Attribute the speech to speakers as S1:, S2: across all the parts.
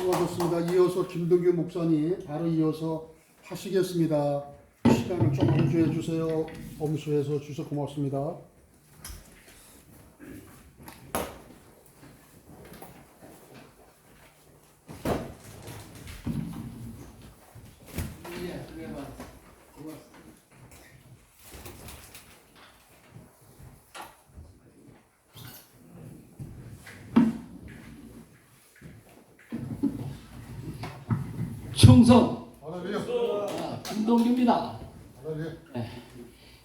S1: 수고하셨습니다. 이어서 김동규 목사님 바로 이어서 하시겠습니다. 시간을 좀 엄수해 주세요. 엄수해서 주셔서 고맙습니다.
S2: 충성
S1: 할렐루야.
S2: 김동규입니다.
S1: 할렐루야.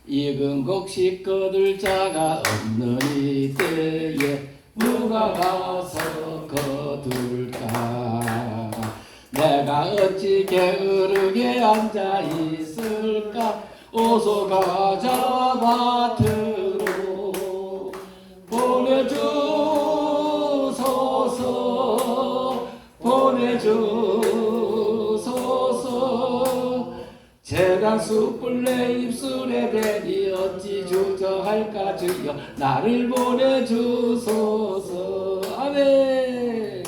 S2: 익은 곡식 거둘 자가 없는 이때에 누가 가서 거둘까? 내가 어찌 게으르게 앉아 있을까? 어서 가자 밭으로 보내주소서 보내주소서. 제가 숯불 내 입술에 대니 어찌 주저할까? 주여 나를 보내주소서. 아멘.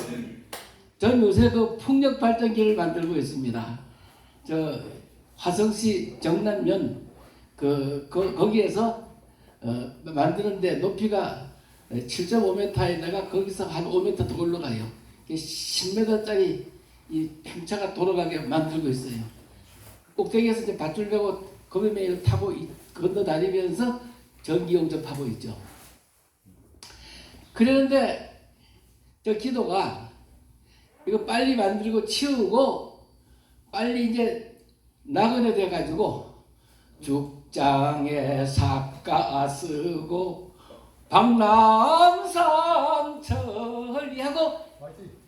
S2: 전 요새 그 풍력 발전기를 만들고 있습니다. 저 화성시 정남면 거기에서 만드는데 높이가 7.5m에다가 거기서 한 5m 더 올라가요. 10m짜리 이 팽차가 돌아가게 만들고 있어요. 꼭대기에서 이제 밧줄 메고 거미매를 타고 건너다니면서 전기 용접하고 있죠. 그러는데 저 기도가 이거 빨리 만들고 치우고 빨리 이제 나그네 돼가지고 죽장에 삽가 쓰고 박람산 천리하고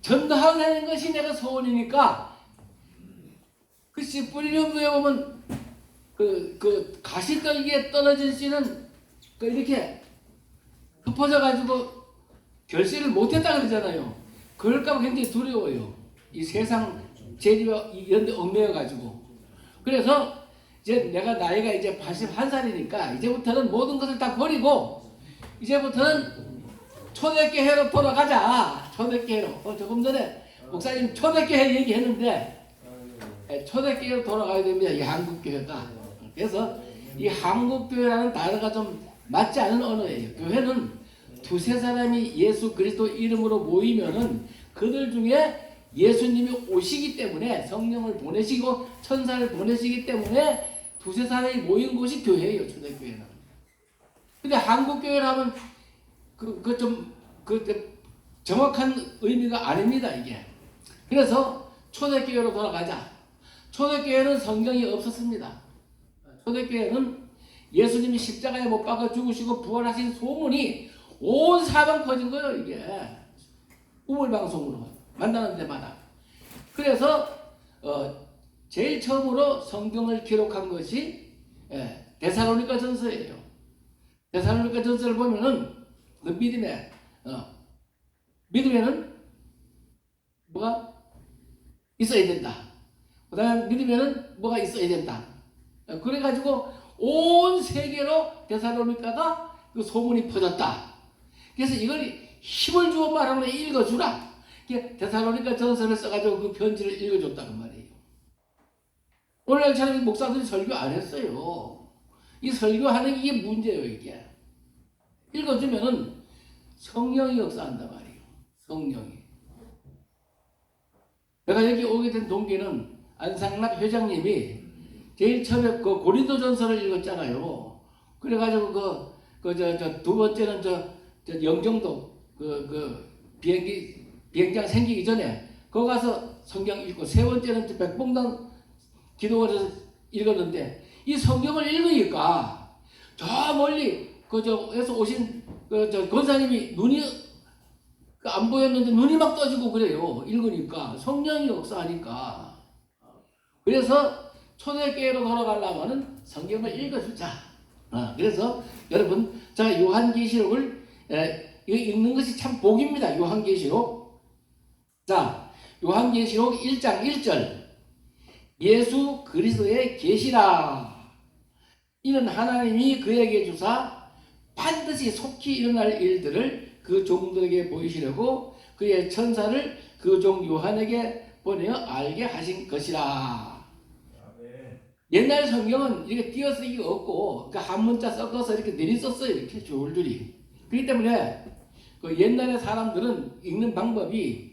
S2: 전도하는 것이 내가 소원이니까. 글쎄 뿌리령도에 보면 그 가시떨기에 떨어진 씨는 이렇게 흩어져 가지고 결실을 못했다 그러잖아요. 그럴까봐 굉장히 두려워요. 이 세상 재리와 이런 데 얽매여 가지고. 그래서 이제 내가 나이가 이제 81살이니까 이제부터는 모든 것을 다 버리고 이제부터는 초대교회로 돌아가자. 초대교회로. 조금 전에 목사님 초대교회 얘기했는데 초대교회로 돌아가야 됩니다. 이 한국교회가. 그래서 이 한국교회라는 단어가 좀 맞지 않은 언어예요. 교회는 두세 사람이 예수 그리스도 이름으로 모이면은 그들 중에 예수님이 오시기 때문에 성령을 보내시고 천사를 보내시기 때문에 두세 사람이 모인 곳이 교회예요. 초대교회는. 근데 한국교회라면 그 정확한 의미가 아닙니다. 이게. 그래서 초대교회로 돌아가자. 초대교회는 성경이 없었습니다. 초대교회는 예수님이 십자가에 못 박아 죽으시고 부활하신 소문이 온 사방 퍼진 거예요. 이게 우물방송으로 만나는 데마다. 그래서 제일 처음으로 성경을 기록한 것이 데살로니가 전서예요. 데살로니가 전서를 보면은 그 믿음에는 뭐가 있어야 된다. 그 다음에 믿으면은 뭐가 있어야 된다. 그래가지고 온 세계로 데살로니가가 그 소문이 퍼졌다. 그래서 이걸 힘을 주어 말하면 읽어주라. 데살로니가 전서를 써가지고 그 편지를 읽어줬다는 말이에요. 오늘날처럼 목사들이 설교 안 했어요. 이 설교하는 게 이게 문제예요. 이게 읽어주면은 성령이 역사한단 말이에요. 성령이. 내가 여기 오게 된 동기는 안상락 회장님이 제일 처음에 그 고린도전서를 읽었잖아요. 그래가지고 두 번째는 영종도 비행장 생기기 전에 거기 가서 성경 읽고, 세 번째는 백봉당 기도원에서 읽었는데, 이 성경을 읽으니까 저 멀리 에서 오신 권사님이 눈이 안 보였는데 눈이 막 떠지고 그래요. 읽으니까 성령이 역사하니까. 그래서 초대교회로 돌아가려면 성경을 읽어주자. 그래서 여러분, 제가 요한계시록을 이거 읽는 것이 참 복입니다. 요한계시록. 자, 요한계시록 1장 1절. 예수 그리스도의 계시라. 이는 하나님이 그에게 주사 반드시 속히 일어날 일들을 그 종들에게 보이시려고 그의 천사를 그 종 요한에게 보내어 알게 하신 것이라. 옛날 성경은 이렇게 띄어쓰기가 없고 그 한문자 섞어서 이렇게 내리썼어요. 이렇게 줄줄이. 그렇기 때문에 그 옛날의 사람들은 읽는 방법이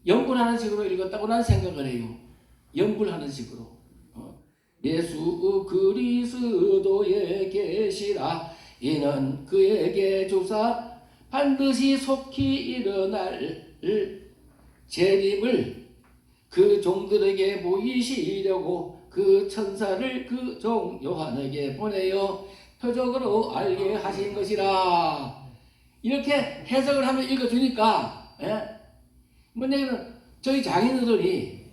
S2: 연불하는 식으로 읽었다고 나는 생각을 해요. 연불하는 식으로. 예수 그리스도에 계시라. 이는 그에게 주사 반드시 속히 일어날 재림을 그 종들에게 보이시려고 그 천사를 그 종 요한에게 보내어 표적으로 알게 하신 것이라. 이렇게 해석을 하면 읽어주니까, 뭔 얘기는 저희 장인어른이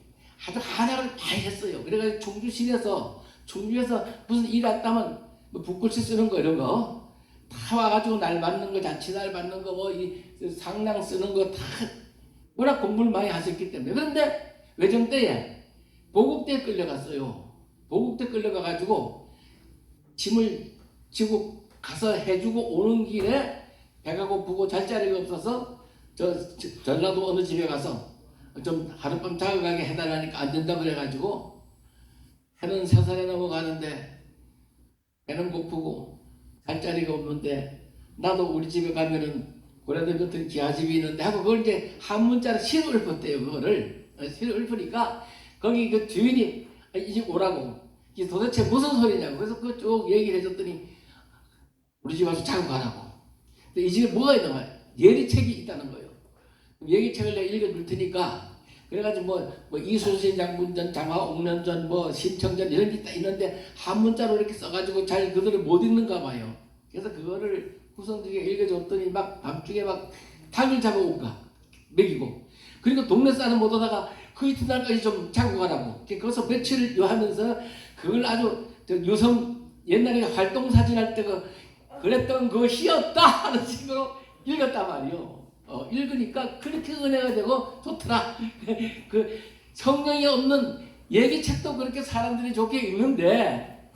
S2: 아주 한약을 많이 했어요. 그래가지고 충주에서 무슨 일 왔다면 뭐 붓글씨 쓰는 거 이런 거 다 와가지고 날 받는 거, 잔치날 받는 거, 뭐 이 상랑 쓰는 거 다 워낙 공부를 많이 하셨기 때문에. 그런데 외정 때에 보국대에 끌려갔어요. 보국대 끌려가가지고 짐을 지고 가서 해주고 오는 길에 배가 고프고 잘 자리가 없어서 전라도 어느 집에 가서 좀 하룻밤 자그가게 해달라니까 안 된다 그래가지고 해는 3살에 넘어가는데 배는 고프고 잘 자리가 없는데 나도 우리 집에 가면은 고려대 같은 기아집이 있는데 하고 그걸 이제 한문자로 시를 읊었대요. 그거를 시를 읊으니까 거기 그 주인이 이 집 오라고 이게 도대체 무슨 소리냐고 그래서 그 쭉 얘기를 해줬더니 우리 집 와서 자고 가라고. 근데 이 집에 뭐가 있는 거야? 예리책이 있다는 거예요. 예리책을 내가 읽어줄 테니까 그래가지고 뭐 이순신 장군전, 장화옥련전, 뭐 심청전 이런 게 딱 있는데 한문자로 이렇게 써가지고 잘 그들을 못 읽는가 봐요. 그래서 그거를 후손들에게 읽어줬더니 막 밤중에 막 닭을 잡아온가 먹이고 그리고 동네 사람 못 오다가 그 이튿날까지 좀 자고 가라고. 거기서 며칠을 하면서 그걸 아주 유성 옛날에 활동사진 할 때 그랬던 그것이었다 하는 식으로 읽었단 말이요. 읽으니까 그렇게 은혜가 되고 좋더라. 그 성령이 없는 얘기책도 그렇게 사람들이 좋게 읽는데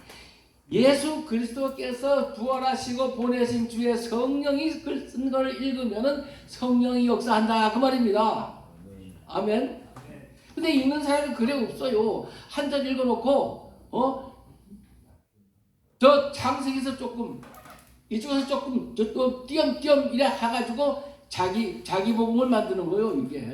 S2: 예수 그리스도께서 부활하시고 보내신 주의 성령이 쓴 걸 읽으면은 성령이 역사한다 그 말입니다. 아멘. 근데 읽는 사람은 그래 없어요. 한 절 읽어놓고 저 창세기에서 조금 이쪽에서 조금 저또 띄엄띄엄 이래 해가지고 자기 복음을 만드는 거예요 이게.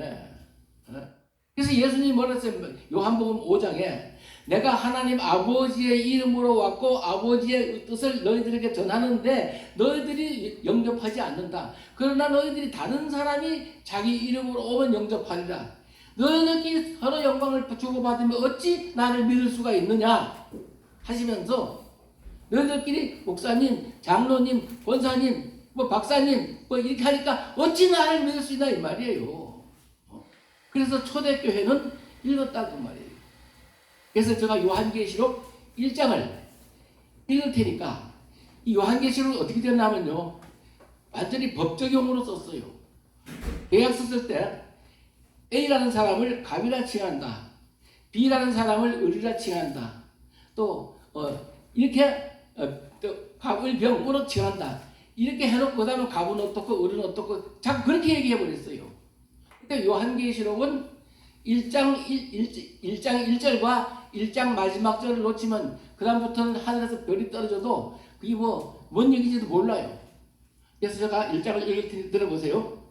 S2: 그래서 예수님이 뭐라 했어요? 요한복음 5장에 내가 하나님 아버지의 이름으로 왔고 아버지의 뜻을 너희들에게 전하는데 너희들이 영접하지 않는다. 그러나 너희들이 다른 사람이 자기 이름으로 오면 영접하리라. 너희들끼리 서로 영광을 주고받으면 어찌 나를 믿을 수가 있느냐 하시면서 너희들끼리 목사님, 장로님, 권사님, 뭐 박사님 뭐 이렇게 하니까 어찌 나를 믿을 수 있나 이 말이에요. 그래서 초대교회는 읽었다고 말이에요. 그래서 제가 요한계시록 1장을 읽을 테니까 이 요한계시록은 어떻게 됐냐면요. 완전히 법적용으로 썼어요. 계약 썼을 때 A라는 사람을 갑이라 칭한다. B라는 사람을 을이라 칭한다. 또 이렇게 또 갑을 병으로 칭한다. 이렇게 해놓고 그 다음에 갑은 어떻고 을은 어떻고 자꾸 그렇게 얘기해버렸어요. 그러니까 요한계시록은 1장 1절과 1장 마지막 절을 놓치면 그 다음부터는 하늘에서 별이 떨어져도 그게 뭔 얘기인지도 몰라요. 그래서 제가 1장을 읽을 테니 들어보세요.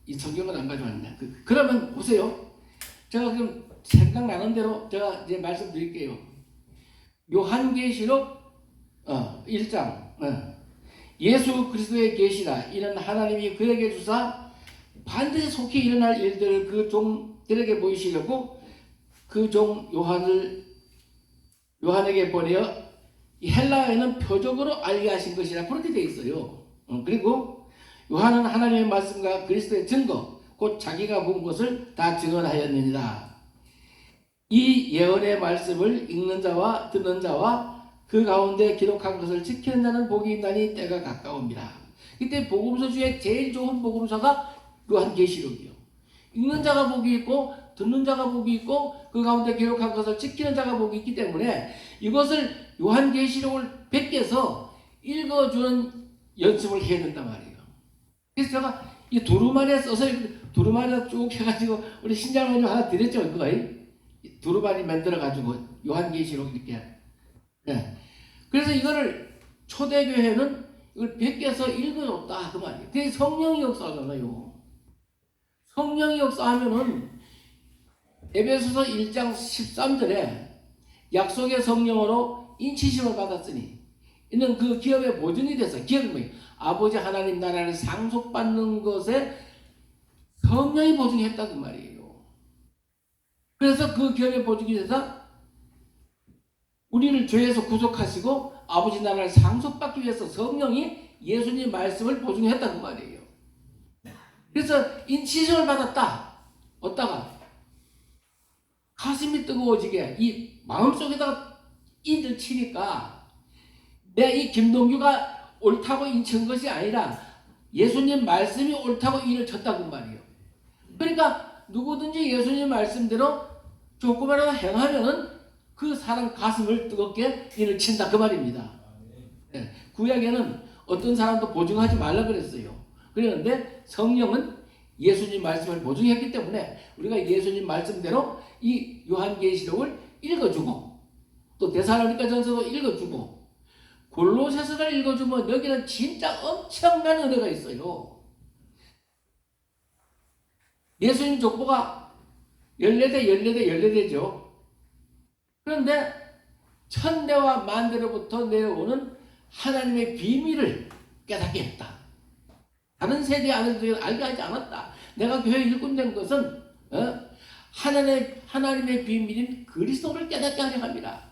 S2: 이 성경을 안 가져왔네. 그러면 보세요. 제가 지금 생각나는 대로 제가 이제 말씀드릴게요. 요한계시록 1장 예수 그리스도의 계시라. 이는 하나님이 그에게 주사 반드시 속히 일어날 일들을 그 종들에게 보이시려고 그 종 요한에게 보내어 이 헬라어에는 표적으로 알게 하신 것이라 그렇게 되어 있어요. 그리고 요한은 하나님의 말씀과 그리스도의 증거 곧 자기가 본 것을 다 증언하였느니라. 이 예언의 말씀을 읽는 자와 듣는 자와 그 가운데 기록한 것을 지키는 자는 복이 있나니 때가 가까웁니다. 이때 복음서 중에 제일 좋은 복음서가 요한계시록이요. 읽는 자가 복이 있고 듣는 자가 복이 있고 그 가운데 기록한 것을 지키는 자가 복이 있기 때문에 이것을 요한계시록을 베껴서 읽어주는 연습을 해야 된단 말이에요. 그래서 제가 이 두루마리에 써서 두루마리에 쭉 해가지고 우리 신장모님 하나 드렸죠, 그거. 두루마리 만들어가지고 요한계시록 이렇게. 네. 그래서 이거를 초대교회는 이걸 베껴서 읽어줬다 그 말이에요. 그게 성령이 역사하잖아요. 성령이 역사하면은 에베소서 1장 13절에 약속의 성령으로 인치심을 받았으니 이는 그 기업의 보증이 돼서, 기업이 뭐예요? 아버지 하나님 나라를 상속받는 것에 성령이 보증했다 그 말이에요. 그래서 그 기업의 보증이 돼서 우리를 죄에서 구속하시고 아버지 나라를 상속받기 위해서 성령이 예수님 말씀을 보증했다 그 말이에요. 그래서 인치심을 받았다. 어디다가? 가슴이 뜨거워지게 이 마음속에다가 인을 치니까 내 이 김동규가 옳다고 인친 것이 아니라 예수님 말씀이 옳다고 인을 쳤다고 말이에요. 그러니까 누구든지 예수님 말씀대로 조금이라도 행하면은 그 사람 가슴을 뜨겁게 인을 친다 그 말입니다. 네. 구약에는 어떤 사람도 보증하지 말라 그랬어요. 그랬는데 성령은 예수님 말씀을 보증했기 때문에 우리가 예수님 말씀대로 이 요한계시록을 읽어주고 또 데살로니가 전서도 읽어주고 골로새서를 읽어주면 여기는 진짜 엄청난 은혜가 있어요. 예수님 족보가 14죠. 그런데 천대와 만대로부터 내려오는 하나님의 비밀을 깨닫게 했다. 다른 세대 아들들이 알게 하지 않았다. 내가 교회 일꾼된 것은 하나님의 비밀인 그리스도를 깨닫게 하려 합니다.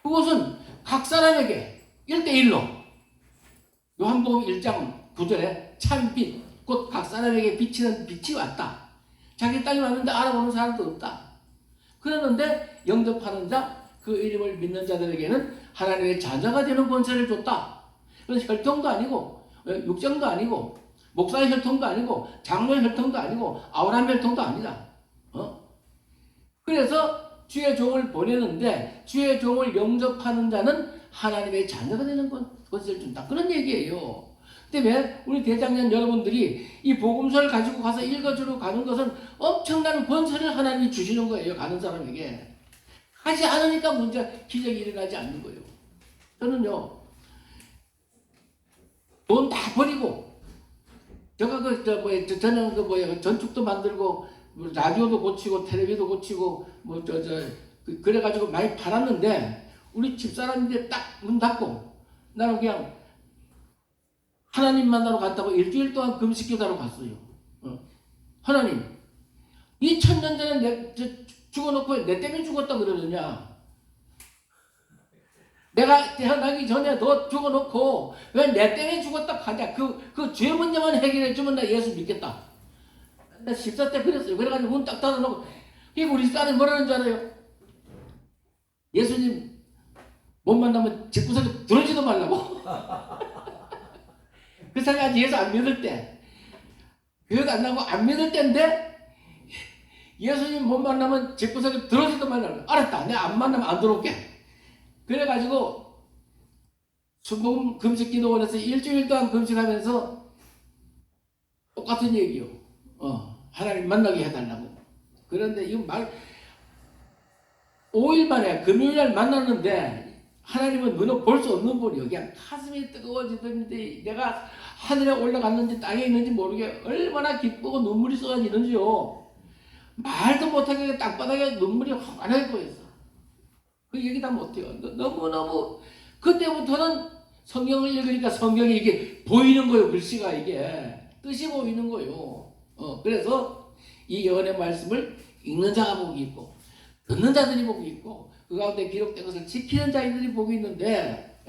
S2: 그것은 각 사람에게 1대1로 요한복음 1장 9절에 참빛 곧 각 사람에게 비치는 빛이 왔다. 자기 땅에 왔는데 알아보는 사람도 없다. 그러는데 영접하는 자, 그 이름을 믿는 자들에게는 하나님의 자녀가 되는 권세를 줬다. 그건 혈통도 아니고 육정도 아니고 목사의 혈통도 아니고 장로의 혈통도 아니고 아브라함 혈통도 아니다. 그래서 주의 종을 보내는데 주의 종을 영접하는 자는 하나님의 자녀가 되는 권세를 준다. 그런 얘기예요. 근데 왜 우리 대장년 여러분들이 이 복음서를 가지고 가서 읽어주러 가는 것은 엄청난 권세를 하나님이 주시는 거예요. 가는 사람에게. 하지 않으니까 기적이 일어나지 않는 거예요. 저는요, 돈 다 버리고, 저는 전축도 만들고, 라디오도 고치고, 텔레비도 고치고, 그래가지고 많이 팔았는데, 우리 집사람인데 딱 문 닫고, 나는 그냥 하나님 만나러 갔다고 일주일 동안 금식기도하러 갔어요. 하나님, 2000년 전에 죽어놓고 내 때문에 죽었다 그러느냐? 내가 태어나기 전에 너 죽어놓고 왜 내 때문에 죽었다 하냐? 그 죄 문제만 해결해주면 나 예수 믿겠다. 나 14대 그랬어요. 그래가지고 문 딱 닫아놓고, 우리 딸이 뭐라는 줄 알아요? 예수님 못 만나면 집구석에 들어오지도 말라고. 그 사람이 아직 예수 안 믿을 때, 교회도 안 나고 안 믿을 때인데, 예수님 못 만나면 집구석에 들어오지도 말라고. 알았다. 내가 안 만나면 안 들어올게. 그래가지고, 순복음 금식기도원에서 일주일 동안 금식하면서 똑같은 얘기요. 하나님 만나게 해달라고. 그런데 이거 5일 만에 금요일날 만났는데, 하나님은 눈을 볼 수 없는 분이요. 그냥 가슴이 뜨거워지던데 내가 하늘에 올라갔는지 땅에 있는지 모르게 얼마나 기쁘고 눈물이 쏟아지는지요. 말도 못하게 땅바닥에 눈물이 환하게 보였어. 그 얘기 다 못해요. 너무너무 그때부터는 성경을 읽으니까 성경이 이게 보이는 거예요. 글씨가 이게 뜻이 보이는 거예요. 그래서 이 예언의 말씀을 읽는 자가 복이 있고 듣는 자들이 복이 있고 그 가운데 기록된 것을 지키는 자들이 복이 있는데,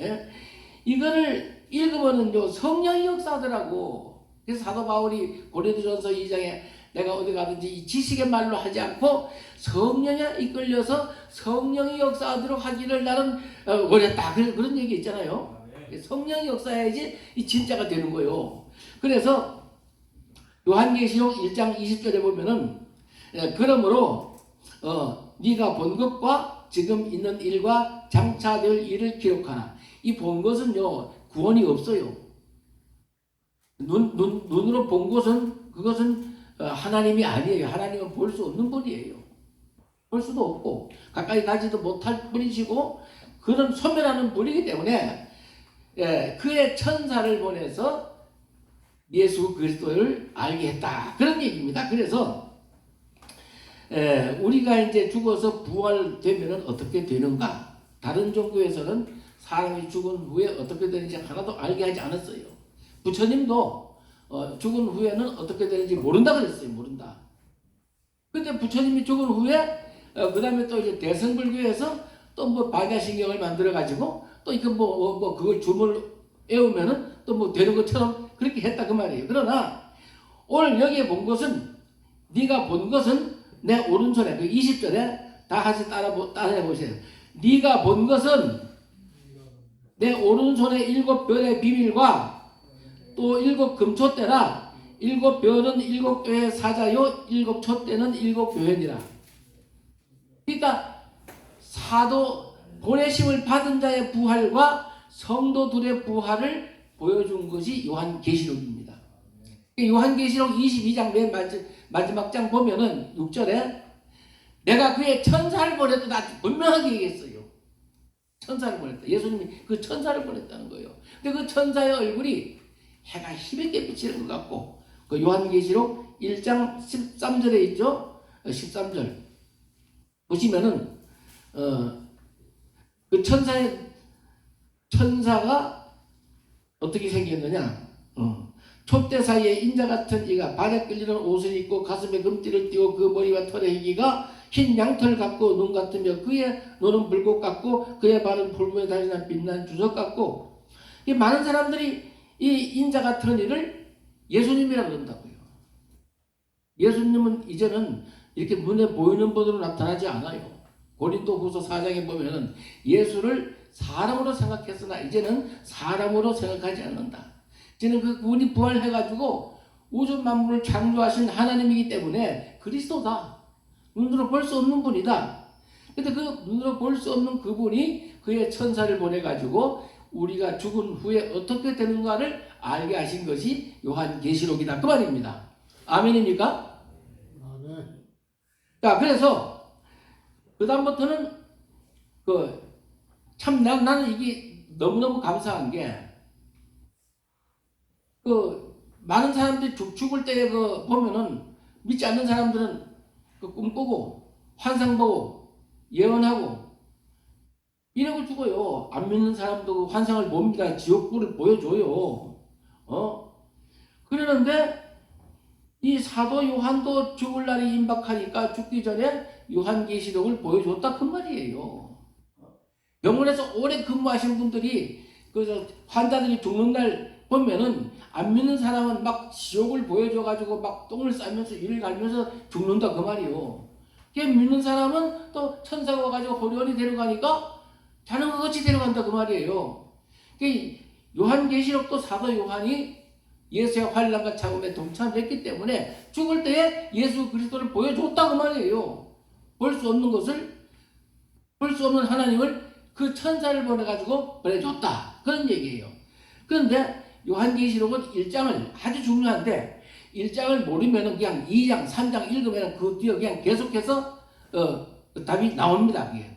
S2: 이거를 읽으면은요 성령이 역사하더라고. 그래서 사도 바울이 고린도전서 2장에 내가 어디 가든지 이 지식의 말로 하지 않고 성령에 이끌려서 성령이 역사하도록 하기를 나는 원했다. 그런 얘기 있잖아요. 성령이 역사해야지 이 진짜가 되는 거예요. 그래서 요한계시록 1장 20절에 보면은 그러므로 네가 본 것과 지금 있는 일과 장차 될 일을 기록하라. 이 본 것은요 구원이 없어요. 눈으로 본 것은 그것은 하나님이 아니에요. 하나님은 볼 수 없는 분이에요. 볼 수도 없고 가까이 가지도 못할 분이시고 그런 소멸하는 분이기 때문에 그의 천사를 보내서 예수 그리스도를 알게 했다. 그런 얘기입니다. 그래서 우리가 이제 죽어서 부활되면 어떻게 되는가? 다른 종교에서는 사람이 죽은 후에 어떻게 되는지 하나도 알게 하지 않았어요. 부처님도 죽은 후에는 어떻게 되는지 모른다 그랬어요. 모른다. 근데 부처님이 죽은 후에 그 다음에 또 이제 대승불교에서 또 뭐 박야신경을 만들어 가지고 또 이거 뭐 그걸 줌을 외우면은 또 뭐 되는 것처럼 그렇게 했다 그 말이에요. 그러나 오늘 여기에 본 것은 네가 본 것은 내 오른손에 그 20절에 다 같이 따라해 보세요. 네가 본 것은 내 오른손의 7별의 비밀과 또 7금초대라 7별은 7교회 사자요 7촛대는 7교회니라. 그러니까 사도 보내심을 받은 자의 부활과 성도들의 부활을 보여준 것이 요한계시록입니다. 요한계시록 22장 맨 마지막 장 보면은 6절에 내가 그의 천사를 보냈다 분명하게 얘기했어요. 천사를 보냈다. 예수님이 그 천사를 보냈다는 거예요. 근데 그 천사의 얼굴이 해가 힘있게 비치는 것 같고 그 요한계시록 1장 13절에 있죠. 13절 보시면은 그 천사가 어떻게 생겼느냐? 촛대 사이에 인자 같은 이가 발에 끌리는 옷을 입고 가슴에 금띠를 띠고 그 머리와 털의 희기가 흰 양털 같고 눈 같으며 그의 눈은 불꽃 같고 그의 발은 풀무에 다시난 빛난 주석 같고 이 많은 사람들이 이 인자 같은 이를 예수님이라고 그런다고요. 예수님은 이제는 이렇게 눈에 보이는 분으로 나타나지 않아요. 고린도후서 4장에 보면은 예수를 사람으로 생각했으나 이제는 사람으로 생각하지 않는다. 이제는 그분이 부활해가지고 우주 만물을 창조하신 하나님이기 때문에 그리스도다. 눈으로 볼 수 없는 분이다. 근데 그 눈으로 볼 수 없는 그분이 그의 천사를 보내가지고 우리가 죽은 후에 어떻게 되는가를 알게 하신 것이 요한계시록이다. 그 말입니다. 아멘입니까?
S1: 아멘.
S2: 자, 그래서 그 다음부터는 참 나는 이게 너무너무 감사한 게 많은 사람들이 죽을 때 보면은 믿지 않는 사람들은 꿈꾸고 환상 보고 예언하고 이러고 죽어요. 안 믿는 사람도 환상을 봅니다. 지옥불을 보여줘요. 그러는데 이 사도 요한도 죽을 날이 임박하니까 죽기 전에 요한계시록을 보여줬다 그 말이에요. 병원에서 오래 근무하신 분들이 환자들이 죽는 날 보면은 안 믿는 사람은 막 지옥을 보여줘가지고 막 똥을 싸면서 이를 갈면서 죽는다 그 말이에요. 믿는 사람은 또 천사가 와가지고 호련히 데려가니까 자는 것 같이 데려간다 그 말이에요. 요한계시록도 사도 요한이 예수의 환난과 잡음에 동참했기 때문에 죽을 때에 예수 그리스도를 보여줬다 그 말이에요. 볼 수 없는 것을, 볼 수 없는 하나님을 그 천사를 보내가지고 보내줬다 그런 얘기예요. 그런데 요한계시록은 1장을 아주 중요한데 1장을 모르면 그냥 2장, 3장 읽으면 그 뒤에 그냥 계속해서 답이 나옵니다. 그게.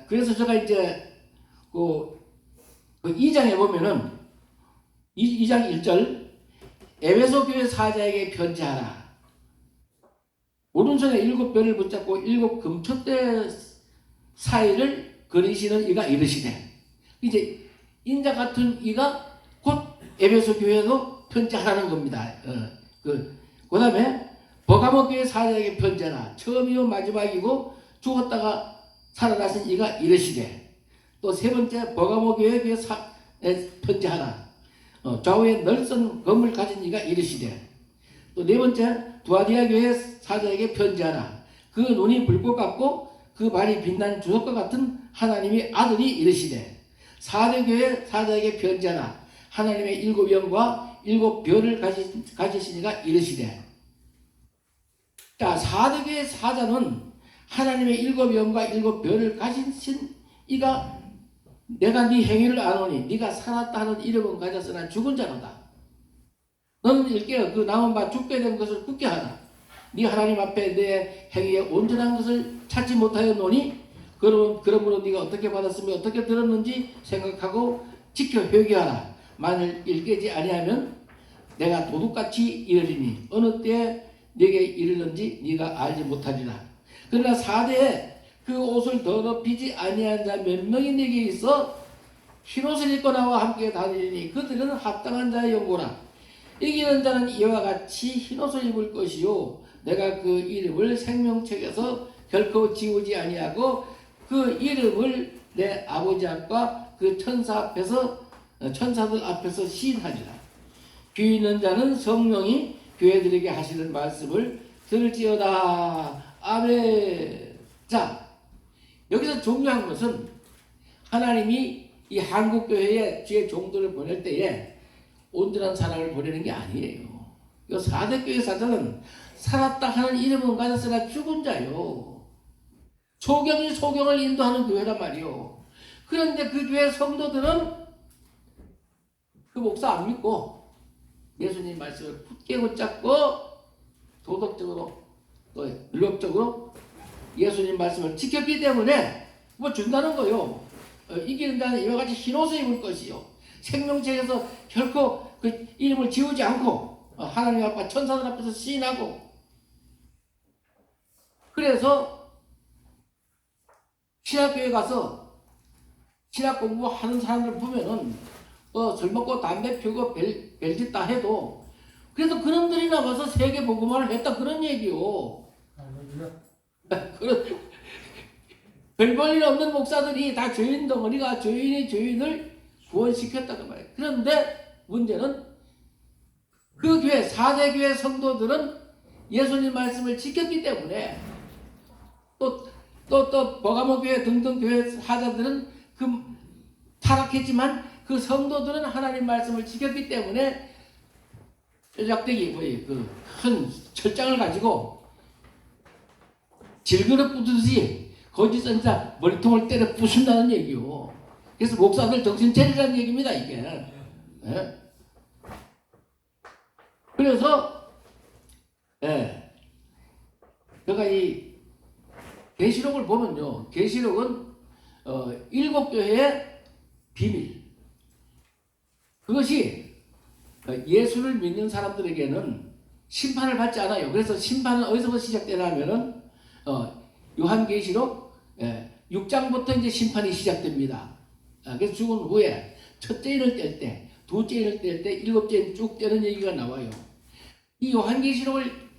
S2: 그래서 제가 이제 그 2장에 보면은 2장 1절 에베소 교회 사자에게 편지하라. 오른손에 7별을 붙잡고 7금촛대 사이를 거니시는 이가 이르시되 이제 인자 같은 이가 곧 에베소 교회도 편지하라는 겁니다. 그 다음에 버가모 교회 사자에게 편지하라. 처음이요 마지막이고 죽었다가 살아나신 이가 이르시되 또 세 번째 버가모 교회에 편지하라. 좌우에 널선 검을 가진 이가 이르시되 또 네 번째 두아디아 교회 사자에게 편지하라. 그 눈이 불꽃 같고 그 말이 빛난 주석과 같은 하나님의 아들이 이르시되 사대 교회 사자에게 편지하라. 하나님의 7영과 7별을 가지신 이가 이르시되 자, 사대 교회 사자는 하나님의 7영과 7별을 가지신 이가 내가 네 행위를 아노니 네가 살았다 하는 이름은 가졌으나 죽은 자로다. 너는 일깨어 그 남은 바 죽게 된 것을 굳게 하라. 네 하나님 앞에 내 행위에 온전한 것을 찾지 못하였노니 그러므로 네가 어떻게 받았으며 어떻게 들었는지 생각하고 지켜 회개하라. 만일 일깨지 아니하면 내가 도둑같이 이르리니 어느 때에 네게 이르는지 네가 알지 못하리라. 그러나 4대에 그 옷을 더럽히지 아니한 자 몇 명이 네게 있어 흰옷을 입고 나와 함께 다니니 그들은 합당한 자의 연고라. 이기는 자는 이와 같이 흰옷을 입을 것이요 내가 그 이름을 생명책에서 결코 지우지 아니하고 그 이름을 내 아버지 앞과 그 천사들 앞에서 시인하리라. 귀 있는 자는 성령이 교회들에게 하시는 말씀을 들을지어다. 아멘. 자, 여기서 중요한 것은 하나님이 이 한국교회에 주의 종들을 보낼 때에 온전한 사람을 보내는 게 아니에요. 이 4대 교회 사자는 살았다 하는 이름은 가졌으나 죽은 자요. 소경이 소경을 인도하는 교회란 말이요. 그런데 그 교회 성도들은 그 목사 안 믿고 예수님 말씀을 굳게 붙잡고 도덕적으로 또 율법적으로 예수님 말씀을 지켰기 때문에 뭐 준다는 거요. 이기는 자는 이와 같이 흰옷을 입을 것이요 생명책에서 결코 그 이름을 지우지 않고 하나님 앞과 천사들 앞에서 시인하고. 그래서 신학교에 가서 신학 공부하는 사람들 보면은 술 먹고 담배 피우고 별짓 다 해도 그래도 그놈들이 나가서 세계 복음화를 했다 그런 얘기요. 그런 별 볼일 없는 목사들이 다 죄인 덩어리가 죄인이 죄인을 구원시켰다고 말이에요. 그런데 문제는 그 교회 4대 교회 성도들은 예수님 말씀을 지켰기 때문에 또 버가모 교회 등등 교회 사자들은 그 타락했지만 그 성도들은 하나님 말씀을 지켰기 때문에 뼈작대기 뭐예요? 그 큰 철장을 가지고 질그릇 부수듯이 거짓 선자 머리통을 때려 부순다는 얘기요. 그래서 목사들 정신 차리라는 얘기입니다, 이게. 네? 그래서 제가 이 계시록을 보면요, 계시록은 7교회의 비밀. 그것이 예수를 믿는 사람들에게는 심판을 받지 않아요. 그래서 심판은 어디서부터 시작되냐면은 요한계시록 6장부터 이제 심판이 시작됩니다. 그래서 죽은 후에 첫째 인을 뗄 때, 둘째 인을 뗄 때, 일곱째 인 쭉 떼는 얘기가 나와요. 이 요한계시록을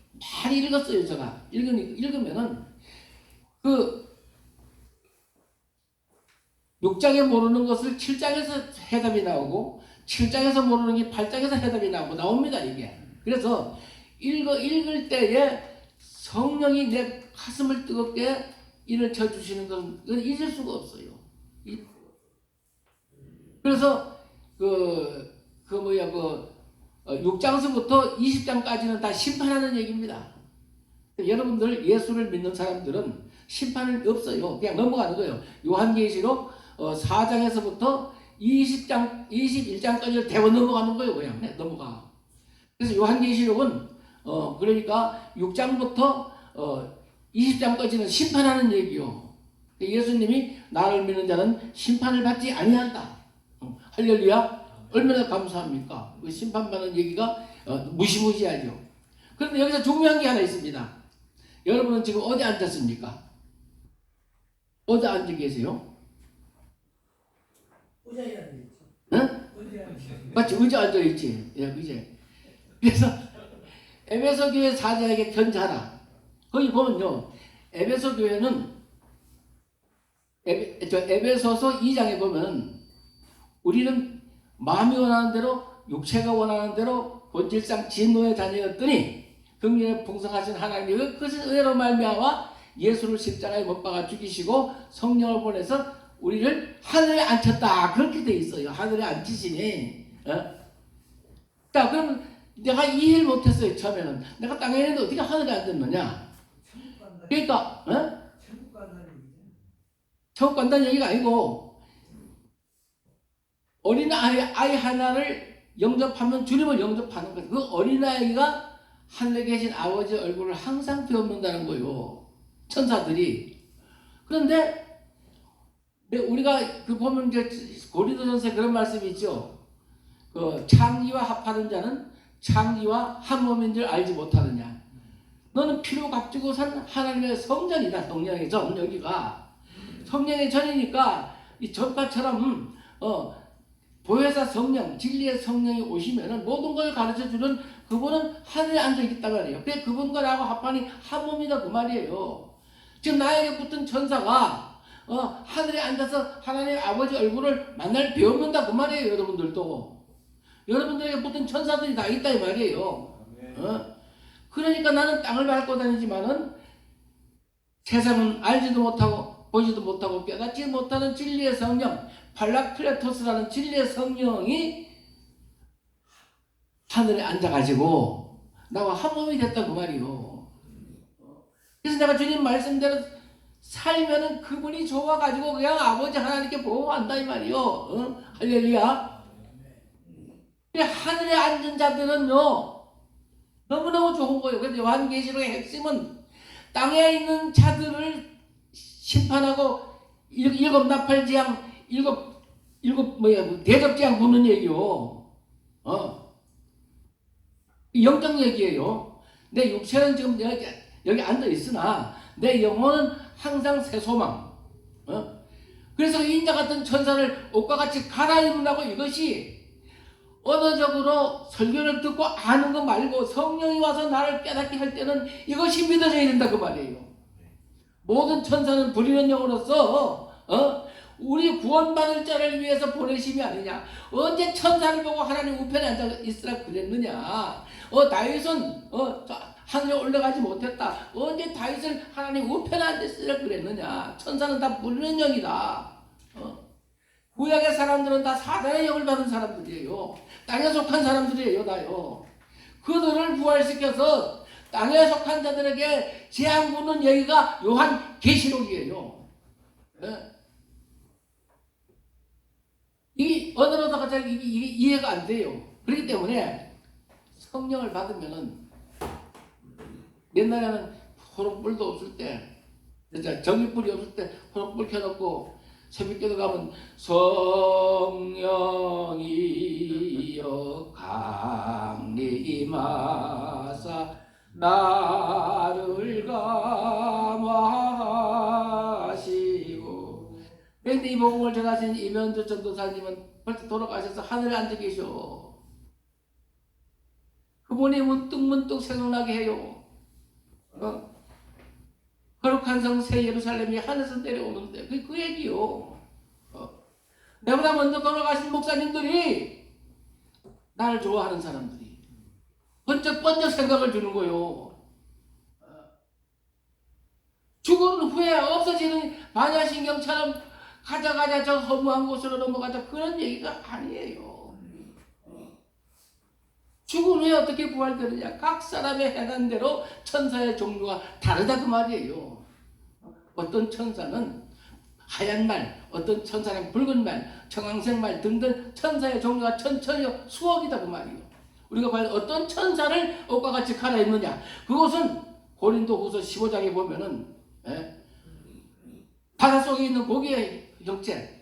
S2: 많이 읽었어요, 제가. 읽으면은 그 6장에 모르는 것을 7장에서 해답이 나오고 7장에서 모르는 게 8장에서 해답이 나옵니다, 이게. 그래서 읽을 때에 성령이 내 가슴을 뜨겁게 일을 쳐주시는 건 잊을 수가 없어요. 그래서 6장서부터 20장까지는 다 심판하는 얘기입니다. 여러분들 예수를 믿는 사람들은 심판은 없어요. 그냥 넘어가는 거예요. 요한계시록 4장에서부터 21장까지를 대번 넘어가는 거예요. 그냥 넘어가. 그래서 요한계시록은 그러니까 6장부터 20장까지는 심판하는 얘기요. 예수님이 나를 믿는 자는 심판을 받지 아니한다. 할렐루야. 얼마나 감사합니까? 그 심판받는 얘기가 무시무시하죠. 그런데 여기서 중요한 게 하나 있습니다. 여러분은 지금 어디 앉았습니까? 어디 앉아 계세요?
S3: 의자에 앉아있죠.
S2: 응? 맞지? 의자 앉아있지. 예, 그제. 그래서 에베소 교회 사자에게 편지하라. 거기 보면요, 에베소 교회는 에베소서 2장에 보면 우리는 마음이 원하는 대로 육체가 원하는 대로 본질상 진노의 자녀였더니 긍휼에 풍성하신 하나님이 그것을 은혜로 말미암아 예수를 십자가에 못 박아 죽이시고 성령을 보내서 우리를 하늘에 앉혔다. 그렇게 돼 있어요. 하늘에 앉히시니. 자, 그럼 내가 이해를 못했어요. 처음에는 내가 땅에 있는데 어떻게 하늘에 앉았느냐. 그러니까 천국 간다는 얘기가 아니고 어린아이 하나를 영접하면 주님을 영접하는 거예요. 그 어린아이가 하늘에 계신 아버지 얼굴을 항상 배웁는다는 거예요. 천사들이. 그런데 우리가 그 보면 이제 고린도전서에 그런 말씀이 있죠. 그 창기와 합하는 자는 창기와 한 몸인 줄 알지 못하느냐. 너는 피로 값지고 산 하나님의 성전이다. 성령의 전, 여기가 성령의 전이니까 이 전파처럼 보혜사 성령, 진리의 성령이 오시면은 모든 걸 가르쳐주는 그분은 하늘에 앉아있단 말이에요. 그분과 나하고 합하니 한 몸이다 그 말이에요. 지금 나에게 붙은 천사가 하늘에 앉아서 하나님의 아버지 얼굴을 만날 배우는다 그 말이에요. 여러분들도. 여러분들에게 붙은 천사들이 다 있다 이 말이에요. 그러니까 나는 땅을 밟고 다니지만은 세상은 알지도 못하고 보지도 못하고 깨닫지 못하는 진리의 성령, 발락클레토스라는 진리의 성령이 하늘에 앉아가지고 나와 한 몸이 됐다 그 말이요. 그래서 내가 주님 말씀대로 살면은 그분이 좋아가지고 그냥 아버지 하나님께 보호한다 이 말이요. 할렐루야. 하늘에 앉은 자들은요 너무너무 좋은 거예요. 그래서 요한계시록의 핵심은 땅에 있는 자들을 심판하고 일곱 나팔지향 대접지향 부는 얘기요. 영적 얘기예요. 내 육체는 지금 여기 앉아 있으나 내 영혼은 항상 새 소망. 그래서 인자 같은 천사를 옷과 같이 갈아입는다고 이것이 언어적으로 설교를 듣고 아는 거 말고 성령이 와서 나를 깨닫게 할 때는 이것이 믿어져야 된다 그 말이에요. 모든 천사는 부리는 영으로서 우리 구원받을 자를 위해서 보내심이 아니냐. 언제 천사를 보고 하나님 우편에 앉아 있으라 그랬느냐. 다윗은 하늘에 올라가지 못했다. 언제 다윗을 하나님 우편에 앉아 있으라 그랬느냐. 천사는 다 부리는 영이다. 구약의 사람들은 다 사단의 영을 받은 사람들이에요. 땅에 속한 사람들이에요, 다요. 그들을 부활시켜서 땅에 속한 자들에게 재앙 부는 얘기가 요한 계시록이에요. 이 언어로다가 잘 이해가 안 돼요. 그렇기 때문에 성령을 받으면은 옛날에는 호롱불도 없을 때, 전기불이 없을 때 호롱불 켜놓고 새벽기도 가면 성령이여 강리 임하사 나를 감화하시고. 그런데 이 복음을 전하신 이면주 전도사님은 벌써 돌아가셔서 하늘에 앉아 계셔. 그분이 문득문득 생각나게 해요. 거룩한 성 새 예루살렘이 하늘에서 내려오는데 그 얘기요. 내보다 먼저 돌아가신 목사님들이 나를 좋아하는 사람들이 번쩍번쩍 생각을 주는 거요. 죽은 후에 없어지는 반야신경처럼 가자 저 허무한 곳으로 넘어가자 그런 얘기가 아니에요. 죽은 후에 어떻게 부활되느냐. 각 사람의 행한 대로 천사의 종류가 다르다 그 말이에요. 어떤 천사는 하얀 말, 어떤 천사는 붉은 말, 청황색 말 등등 천사의 종류가 천천히 수억이다 그 말이에요. 우리가 과연 어떤 천사를 옷과 같이 갈아입느냐. 그것은 고린도후서 15장에 보면은 바닷속에 있는 고기의 형체,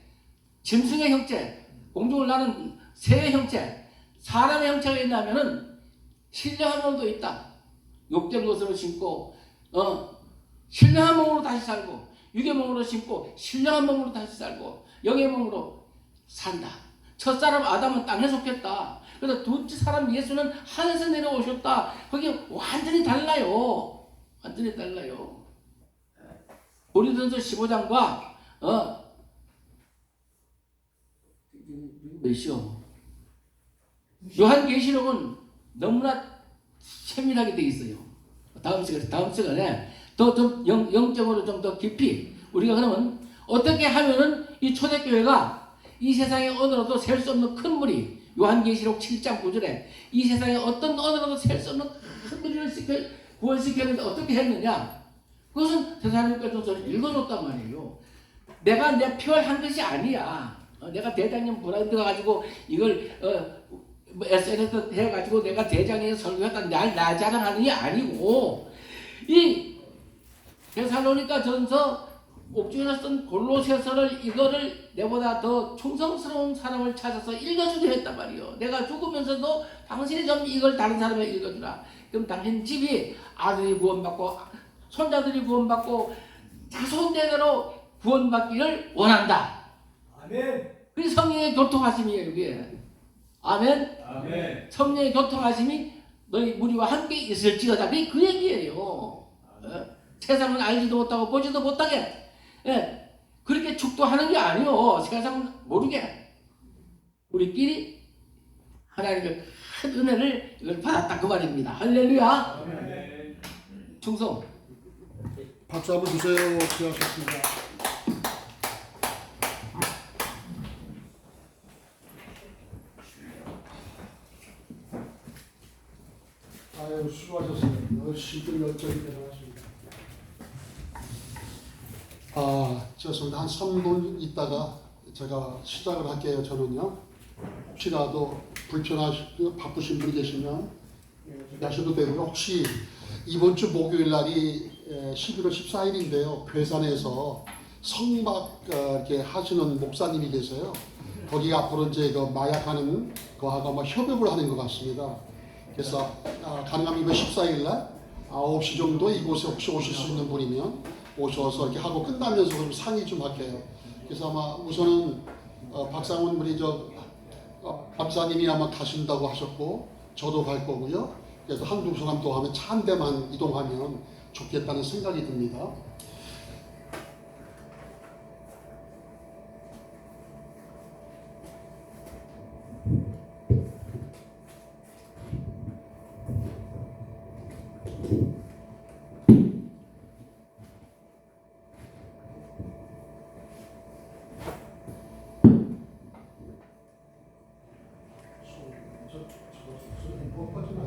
S2: 짐승의 형체, 공중을 나는 새의 형체, 사람의 형체가 있냐면은 신령한 몸도 있다. 욕된 것으로 신고 신령한 몸으로 다시 살고, 육의 몸으로 신고 신령한 몸으로 다시 살고 영의 몸으로 산다. 첫사람 아담은 땅에 속했다. 그래서 둘째 사람 예수는 하늘에서 내려오셨다. 그게 완전히 달라요. 완전히 달라요. 고린도전서 15장과 몇이요? 요한계시록은 너무나 세밀하게 되어 있어요. 다음 시간에 더 영적으로 좀 더 깊이 우리가 그러면 어떻게 하면은 이 초대교회가 이 세상의 언어로도 셀 수 없는 큰 무리, 요한계시록 7장 9절에 이 세상에 어떤 언어로도 셀 수 없는 큰 무리를 구원시켰는데 어떻게 했느냐. 그것은 데살로니가전서를 읽어줬단 말이에요. 내가 내 표현한 것이 아니야. 내가 대장님 브라인드가 가지고 이걸 뭐 SNS 해가지고 내가 대장에 설교했다 날 자랑하는 게 아니고 이 데살로니가 전서 옥주에서 쓴 골로새서를 이거를 내보다 더 충성스러운 사람을 찾아서 읽어주려 했단 말이요. 내가 죽으면서도 당신이 좀 이걸 다른 사람에게 읽어주라. 그럼 당신 집이 아들이 구원받고 손자들이 구원받고 자손대대로 구원받기를 원한다.
S3: 아멘.
S2: 그게 성령의 교통하심이에요. 이게. 아멘.
S3: 아멘.
S2: 성령의 교통하심이 너희 무리와 함께 있을지어다. 그게 그 얘기예요. 세상은 알지도 못하고 보지도 못하게 그렇게 축도하는 게 아니요. 세상은 모르게 우리끼리 하나님의 큰 은혜를 이걸 받았다 그 말입니다. 할렐루야.
S3: 아멘.
S2: 충성.
S1: 박수 한번 주세요. 수고하셨습니다. 아유, 수고하셨어요. 열심히 열정이 대단하십니다. 죄송합니다. 한 3분 있다가 제가 시작을 할게요. 저는요. 혹시라도 불편하시고 바쁘신 분 계시면 하셔도 되고요. 혹시 이번 주 목요일 날이 11월 14일인데요. 괴산에서 성막 이렇게 하시는 목사님이 계세요. 거기 앞으로 이제 그 마약하는 거하고 아마 협업을 하는 것 같습니다. 그래서 가능하면 이번 14일 날 9시 정도 이곳에 혹시 오실 수 있는 분이면 오셔서 이렇게 하고 끝나면서 좀 상의 좀 할게요. 그래서 아마 우선은 박상훈 우리 박사님이 아마 가신다고 하셨고 저도 갈 거고요. 그래서 한두 사람 또 하면 차 한 대만 이동하면 좋겠다는 생각이 듭니다. 저